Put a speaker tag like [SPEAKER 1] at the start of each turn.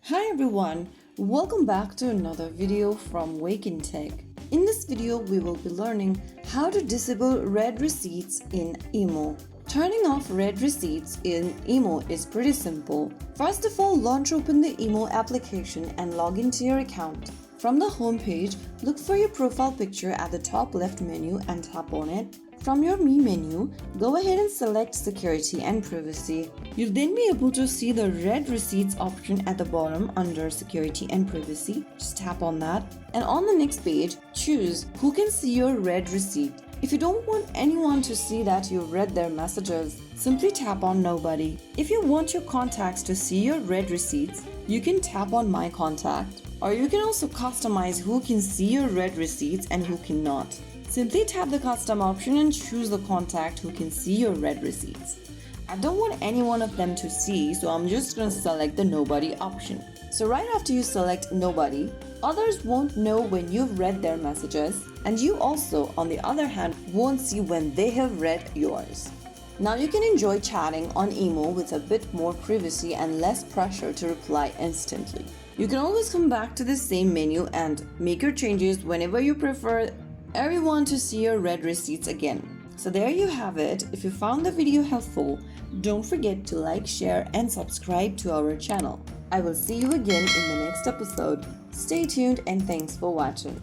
[SPEAKER 1] Hi everyone, welcome back to another video from Wake&Tech. In this video, we will be learning how to disable red receipts in Emo. Turning off red receipts in Emo is pretty simple. First of all, launch open the Emo application and log into your account. From the home page, look for your profile picture at the top left menu and tap on it. From your Me menu, go ahead and select Security and Privacy. You'll then be able to see the red receipts option at the bottom under Security and Privacy. Just tap on that. And on the next page, choose who can see your red receipt. If you don't want anyone to see that you read their messages, simply tap on Nobody. If you want your contacts to see your red receipts, you can tap on My Contact. Or you can also customize who can see your red receipts and who cannot. Simply tap the custom option and choose the contact who can see your red receipts. I don't want any one of them to see, so I'm just going to select the Nobody option. So right after you select Nobody, others won't know when you've read their messages, and you also, on the other hand, won't see when they have read yours. Now you can enjoy chatting on Emo with a bit more privacy and less pressure to reply instantly. You can always come back to the same menu and make your changes whenever you prefer everyone to see your red receipts again. So there you have it. If you found the video helpful, don't forget to like, share and subscribe to our channel. I will see you again in the next episode. Stay tuned and thanks for watching.